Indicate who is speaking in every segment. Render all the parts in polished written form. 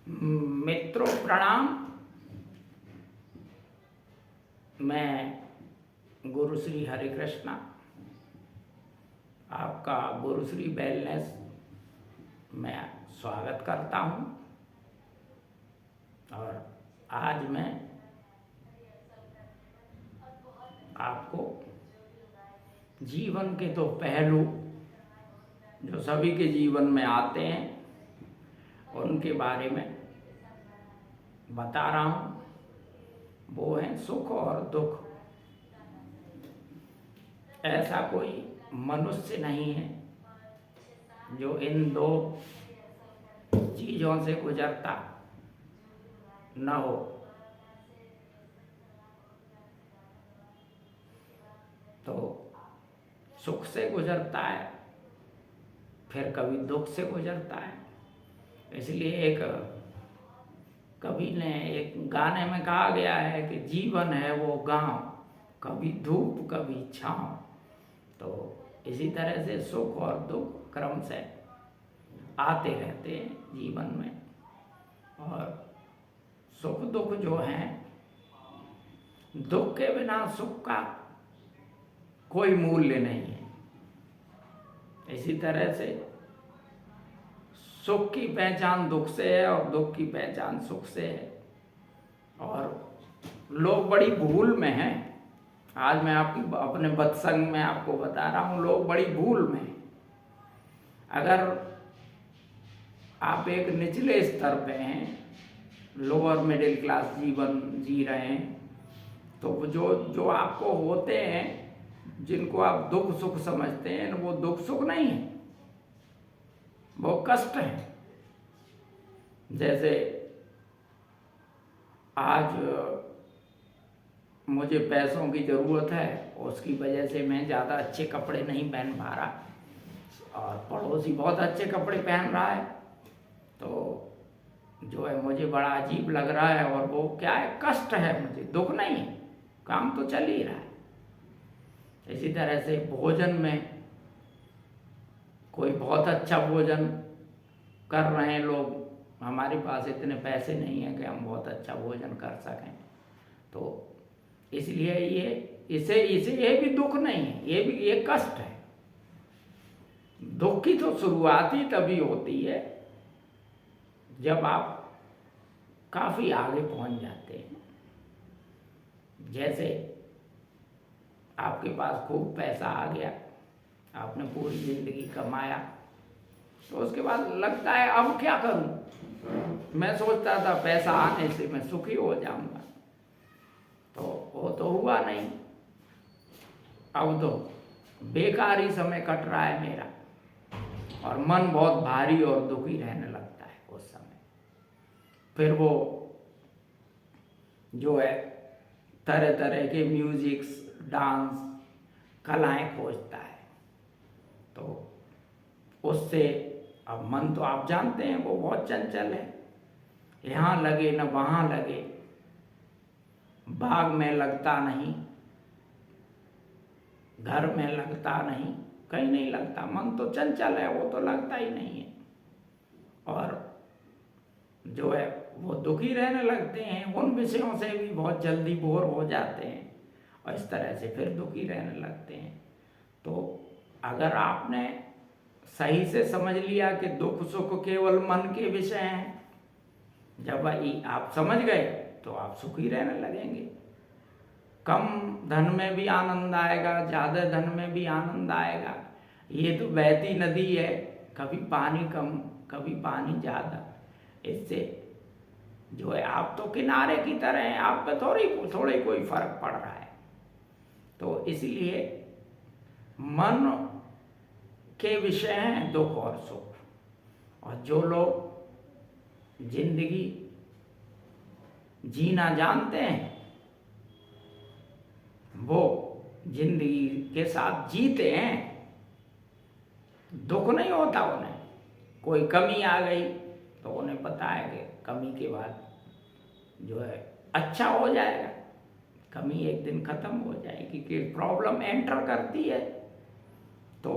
Speaker 1: मित्रों प्रणाम। मैं गुरु श्री हरे कृष्णा आपका गुरु श्री वेलनेस मैं स्वागत करता हूँ। और आज मैं आपको जीवन के दो पहलू जो सभी के जीवन में आते हैं उनके बारे में बता रहा हूँ। वो हैं सुख और दुख। ऐसा कोई मनुष्य नहीं है जो इन दो चीज़ों से गुजरता न हो। तो सुख से गुजरता है, फिर कभी दुख से गुजरता है। इसलिए एक कवि ने एक गाने में कहा गया है कि जीवन है वो गांव, कभी धूप कभी छांव। तो इसी तरह से सुख और दुख क्रम से आते रहते हैं जीवन में। और सुख दुख जो हैं, दुख के बिना सुख का कोई मूल्य नहीं है। इसी तरह से सुख की पहचान दुख से है और दुख की पहचान सुख से है। और लोग बड़ी भूल में हैं। आज मैं अपने सत्संग में आपको बता रहा हूँ, लोग बड़ी भूल में हैं। अगर आप एक निचले स्तर पे हैं, लोअर मिडिल क्लास जीवन जी रहे हैं, तो जो आपको होते हैं, जिनको आप दुख सुख समझते हैं, वो दुख सुख नहीं है, वो कष्ट है। जैसे आज मुझे पैसों की ज़रूरत है, उसकी वजह से मैं ज़्यादा अच्छे कपड़े नहीं पहन पा रहा और पड़ोसी बहुत अच्छे कपड़े पहन रहा है, तो जो है मुझे बड़ा अजीब लग रहा है। और वो क्या है, कष्ट है, मुझे दुख नहीं है, काम तो चल ही रहा है। इसी तरह से भोजन में कोई बहुत अच्छा भोजन कर रहे हैं लोग, हमारे पास इतने पैसे नहीं हैं कि हम बहुत अच्छा भोजन कर सकें, तो इसलिए ये भी दुख नहीं है, ये कष्ट है। दुख की तो शुरुआत ही तभी होती है जब आप काफ़ी आगे पहुंच जाते हैं। जैसे आपके पास खूब पैसा आ गया, आपने पूरी ज़िंदगी कमाया, तो उसके बाद लगता है अब क्या करूं। मैं सोचता था पैसा आने से मैं सुखी हो जाऊंगा, तो वो तो हुआ नहीं। अब तो बेकार ही समय कट रहा है मेरा, और मन बहुत भारी और दुखी रहने लगता है उस समय। फिर वो जो है तरह तरह के म्यूजिक्स, डांस, कलाएं खोजता है। तो उससे अब मन तो आप जानते हैं वो बहुत चंचल है, यहाँ लगे न वहाँ लगे, बाग में लगता नहीं, घर में लगता नहीं, कहीं नहीं लगता। मन तो चंचल है, वो तो लगता ही नहीं है। और जो है वो दुखी रहने लगते हैं, उन विषयों से भी बहुत जल्दी बोर हो जाते हैं और इस तरह से फिर दुखी रहने लगते हैं। तो अगर आपने सही से समझ लिया कि दुख सुख केवल मन के विषय हैं, जब आप समझ गए तो आप सुखी रहने लगेंगे। कम धन में भी आनंद आएगा, ज़्यादा धन में भी आनंद आएगा। ये तो बहती नदी है, कभी पानी कम कभी पानी ज़्यादा। इससे जो है आप तो किनारे की तरह हैं, आप पे थोड़ी कोई फर्क पड़ रहा है। तो इसलिए मन के विषय हैं दुख और सुख। और जो लोग जिंदगी जीना जानते हैं, वो जिंदगी के साथ जीते हैं, दुख नहीं होता उन्हें। कोई कमी आ गई तो उन्हें पता है कि कमी के बाद जो है अच्छा हो जाएगा, कमी एक दिन खत्म हो जाएगी। कि प्रॉब्लम एंटर करती है तो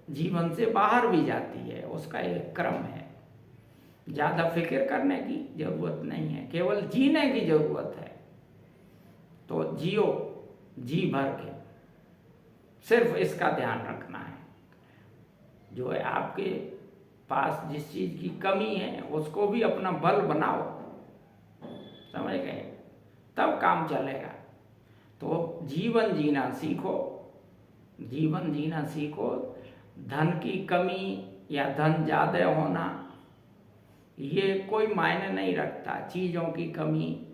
Speaker 1: जीवन से बाहर भी जाती है, उसका एक क्रम है। ज़्यादा फिक्र करने की ज़रूरत नहीं है, केवल जीने की ज़रूरत है। तो जियो जी भर के, सिर्फ इसका ध्यान रखना है। जो है आपके पास जिस चीज़ की कमी है उसको भी अपना बल बनाओ, समझ गए, तब काम चलेगा। तो जीवन जीना सीखो, जीवन जीना सीखो। धन की कमी या धन ज़्यादा होना ये कोई मायने नहीं रखता। चीज़ों की कमी,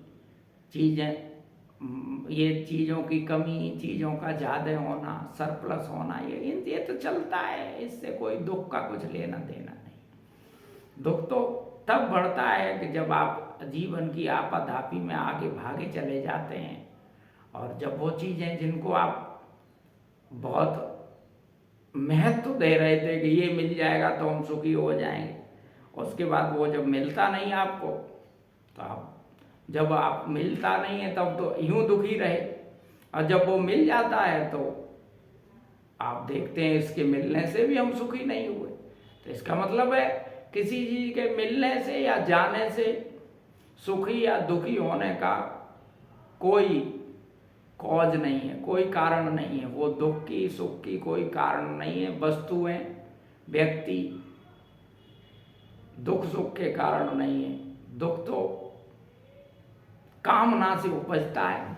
Speaker 1: ये चीज़ों की कमी, चीज़ों का ज़्यादा होना, सरप्लस होना, ये तो चलता है, इससे कोई दुख का कुछ लेना देना नहीं। दुख तो तब बढ़ता है कि जब आप जीवन की आपाधापी में आगे भागे चले जाते हैं, और जब वो चीज़ें जिनको आप बहुत महत्व दे रहे थे कि ये मिल जाएगा तो हम सुखी हो जाएंगे, उसके बाद वो जब मिलता नहीं आपको, तो आप जब आप मिलता नहीं है तब तो यूं दुखी रहे, और जब वो मिल जाता है तो आप देखते हैं इसके मिलने से भी हम सुखी नहीं हुए। तो इसका मतलब है किसी चीज़ के मिलने से या जाने से सुखी या दुखी होने का कोई कॉज नहीं है, कोई कारण नहीं है। वो दुख की सुख की कोई कारण नहीं है। वस्तुएं, व्यक्ति दुख सुख के कारण नहीं है। दुख तो कामना से उपजता है,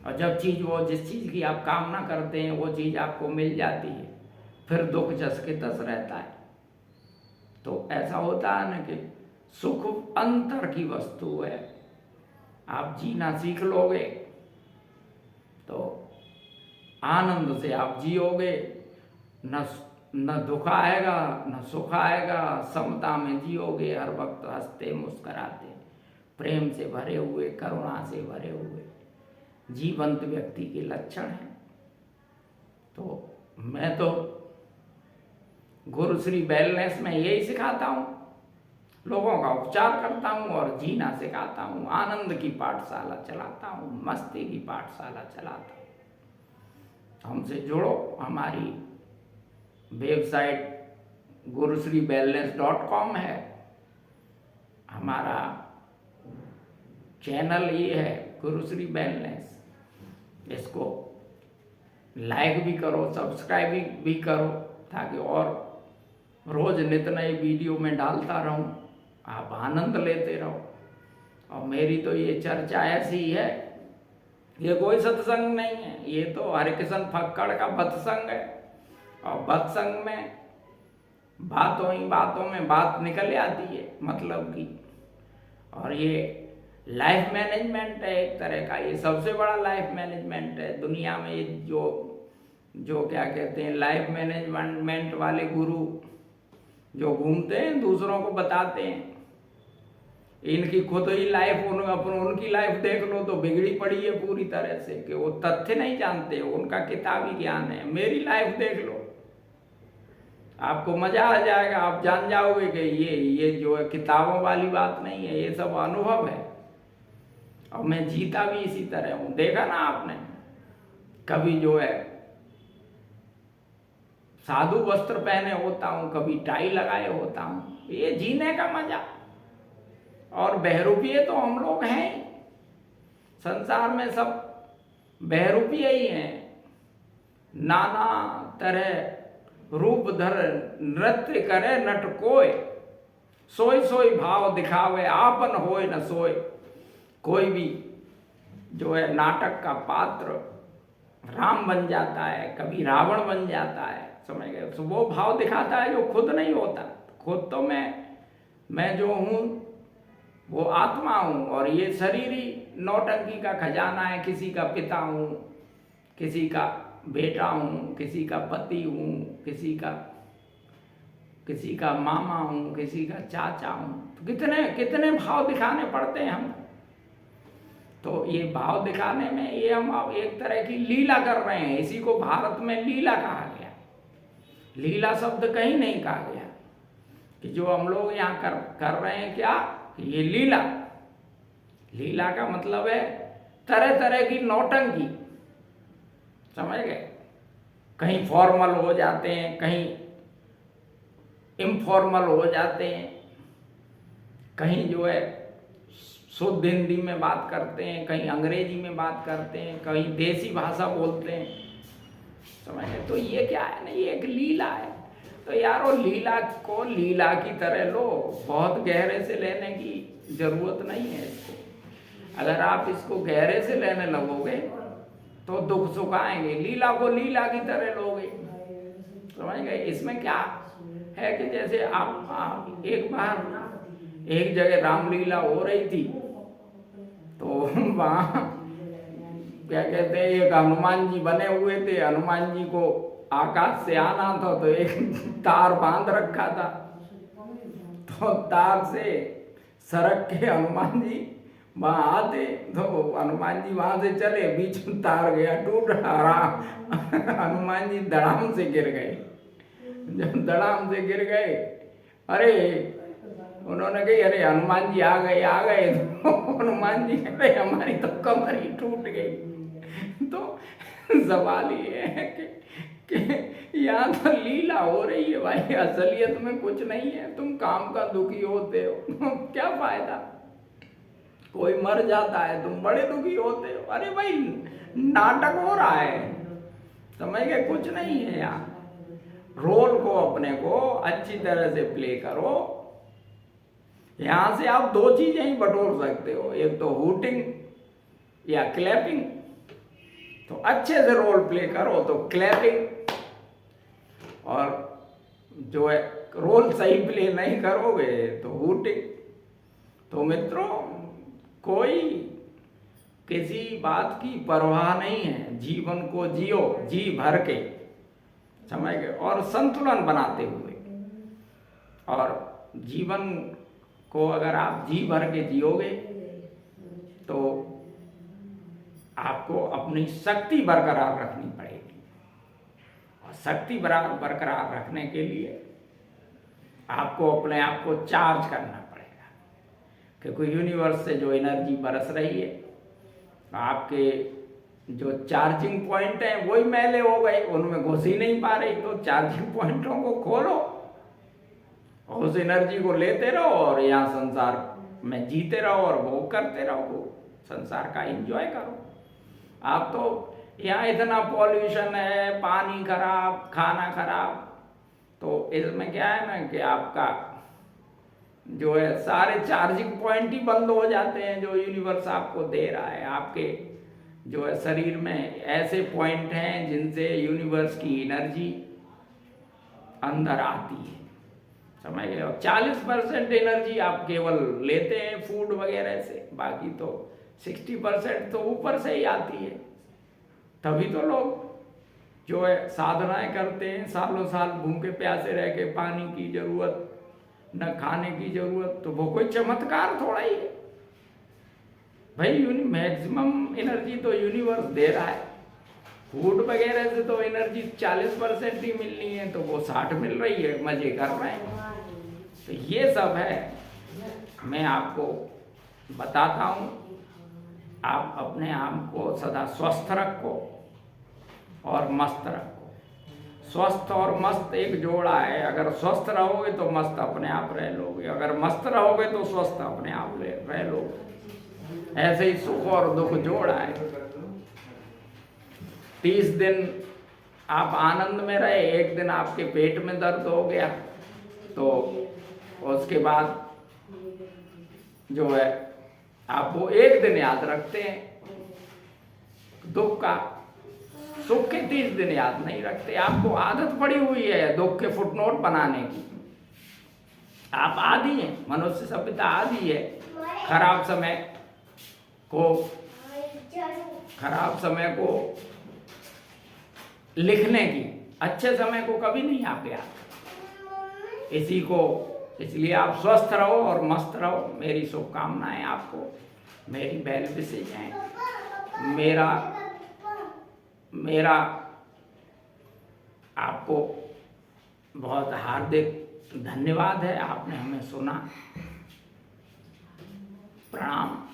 Speaker 1: और जब वो जिस चीज़ की आप कामना करते हैं वो चीज़ आपको मिल जाती है, फिर दुख जस के तस रहता है। तो ऐसा होता है ना कि सुख अंतर की वस्तु है। आप जीना सीख लोगे तो आनंद से आप जियोगे, न दुख आएगा न सुख आएगा, समता में जियोगे, हर वक्त हंसते मुस्कुराते, प्रेम से भरे हुए, करुणा से भरे हुए जीवंत व्यक्ति के लक्षण हैं। तो मैं तो गुरु श्री वेलनेस में यही सिखाता हूँ, लोगों का उपचार करता हूँ और जीना सिखाता हूँ। आनंद की पाठशाला चलाता हूँ, मस्ती की पाठशाला चलाता हूँ। हमसे जुड़ो। हमारी वेबसाइट gurushriwellness.com है। हमारा चैनल ये है गुरुश्री वेलनेस। इसको लाइक भी करो, सब्सक्राइब भी करो, ताकि और रोज नित नए वीडियो में डालता रहूं, आप आनंद लेते रहो। और मेरी तो ये चर्चा ऐसी है, ये कोई सत्संग नहीं है, ये तो हरिकिशन फक्कड़ का बत्संग है। और बत्संग में बातों ही बातों में बात निकल आती है मतलब की। और ये लाइफ मैनेजमेंट है एक तरह का, ये सबसे बड़ा लाइफ मैनेजमेंट है दुनिया में। ये जो क्या कहते हैं, लाइफ मैनेजमेंट वाले गुरु जो घूमते हैं दूसरों को बताते हैं, इनकी खुद ही लाइफ उनकी लाइफ देख लो तो बिगड़ी पड़ी है पूरी तरह से, कि वो तथ्य नहीं जानते, उनका किताबी ज्ञान है। मेरी लाइफ देख लो, आपको मजा आ जाएगा, आप जान जाओगे कि ये जो है किताबों वाली बात नहीं है, ये सब अनुभव है। और मैं जीता भी इसी तरह हूं। देखा ना आपने, कभी जो है साधु वस्त्र पहने होता हूं, कभी टाई लगाए होता हूं, ये जीने का मजा। और बहरूपिये तो हम लोग हैं ही, संसार में सब बहरूपिये ही हैं। नाना तरह रूप धर नृत्य करे नट कोय, सोई सोई भाव दिखावे आपन होय न सोय। कोई भी जो है नाटक का पात्र राम बन जाता है, कभी रावण बन जाता है, समझ गए। तो वो भाव दिखाता है जो खुद नहीं होता। खुद तो मैं जो हूँ वो आत्मा हूँ, और ये शरीर ही नौटंकी का खजाना है। किसी का पिता हूँ, किसी का बेटा हूँ, किसी का पति हूँ, किसी का मामा हूँ, किसी का चाचा हूँ। तो कितने भाव दिखाने पड़ते हैं हमको। तो ये भाव दिखाने में ये हम एक तरह की लीला कर रहे हैं। इसी को भारत में लीला कहा गया। लीला शब्द कहीं नहीं कहा गया, कि जो हम लोग यहाँ कर रहे हैं क्या, ये लीला का मतलब है तरह तरह की नौटंकी, समझ गए। कहीं फॉर्मल हो जाते हैं, कहीं इनफॉर्मल हो जाते हैं, कहीं जो है शुद्ध हिंदी में बात करते हैं, कहीं अंग्रेजी में बात करते हैं, कहीं देसी भाषा बोलते हैं, समझे। तो ये क्या है ना, ये एक लीला है। तो यार वो लीला को लीला की तरह लो, बहुत गहरे से लेने की जरूरत नहीं है इसको। अगर आप इसको गहरे से लेने लगोगे तो दुख सुख आएंगे। लीला को लीला की तरह लोगे, समझ गए। इसमें क्या है कि जैसे आप एक बार एक जगह रामलीला हो रही थी, तो वहाँ क्या कहते हैं, एक हनुमान जी बने हुए थे। हनुमान जी को आकाश से आना था, तो एक तार बांध रखा था, तो तार से सरक के हनुमान जी वहाँ आते, तो हनुमान जी वहाँ से चले, बीच में तार गया, टूट रहा, हनुमान जी धड़ाम से गिर गए। जब धड़ाम से गिर गए, अरे उन्होंने कही अरे हनुमान जी आ गए आ गए, तो हनुमान जी अरे हमारी तो कमर ही टूट गई। तो सवाल ये है कि यहाँ तो लीला हो रही है भाई, असलियत में कुछ नहीं है। तुम काम का दुखी होते हो, क्या फायदा। कोई मर जाता है, तुम बड़े दुखी होते हो। अरे भाई नाटक हो रहा है, समझ गए, कुछ नहीं है यार। रोल को अपने को अच्छी तरह से प्ले करो। यहां से आप दो चीजें ही बटोर सकते हो, एक तो हूटिंग या क्लैपिंग। तो अच्छे से रोल प्ले करो तो क्लैपिंग, और जो है रोल सही प्ले नहीं करोगे तो हूटिंग। तो मित्रों, कोई किसी बात की परवाह नहीं है, जीवन को जियो जी भर के, समझ गए, और संतुलन बनाते हुए। और जीवन को अगर आप जी भर के जियोगे तो आपको अपनी शक्ति बरकरार रखनी पड़ेगी, और शक्ति बरकरार रखने के लिए आपको अपने आप को चार्ज करना पड़ेगा, क्योंकि यूनिवर्स से जो एनर्जी बरस रही है, आपके जो चार्जिंग पॉइंट हैं वही मैले हो गए, उनमें घुस ही नहीं पा रही। तो चार्जिंग पॉइंटों को खोलो और उस एनर्जी को लेते रहो, और यहाँ संसार में जीते रहो और भोग करते रहो, संसार का एंजॉय करो। आप तो यहाँ इतना पॉल्यूशन है, पानी खराब, खाना खराब, तो इसमें क्या है ना कि आपका जो है सारे चार्जिंग पॉइंट ही बंद हो जाते हैं जो यूनिवर्स आपको दे रहा है। आपके जो है शरीर में ऐसे पॉइंट हैं जिनसे यूनिवर्स की एनर्जी अंदर आती है, समझ गए। और 40% एनर्जी आप केवल लेते हैं फूड वगैरह से, बाकी तो 60% तो ऊपर से ही आती है। तभी तो लोग जो है साधनाएं करते हैं, सालों साल भूखे प्यासे रह के, पानी की जरूरत न खाने की जरूरत। तो वो कोई चमत्कार थोड़ा ही है भाई। मैक्सिमम एनर्जी तो यूनिवर्स दे रहा है। फूड वगैरह से तो एनर्जी 40% ही मिलनी है, तो वो 60 मिल रही है, मजे कर रहे हैं। तो ये सब है, मैं आपको बताता हूँ। आप अपने आप को सदा स्वस्थ रखो और मस्त रखो। स्वस्थ और मस्त एक जोड़ा है। अगर स्वस्थ रहोगे तो मस्त अपने आप रह लोगे, अगर मस्त रहोगे तो स्वस्थ अपने आप रह लोगे। ऐसे ही सुख और दुख जोड़ा है। 30 दिन आप आनंद में रहे, एक दिन आपके पेट में दर्द हो गया, तो उसके बाद जो है आप वो एक दिन याद रखते हैं दुख का, सुख के 30 दिन याद नहीं रखते। आपको आदत पड़ी हुई है दुख के फुटनोट बनाने की। आप आदी हैं, मनुष्य सभ्यता आदी है खराब समय को लिखने की। अच्छे समय को कभी नहीं आप याद। इसलिए आप स्वस्थ रहो और मस्त रहो। मेरी शुभकामनाएं आपको, मेरी वेल विशेष हैं। मेरा आपको बहुत हार्दिक धन्यवाद है, आपने हमें सुना। प्रणाम।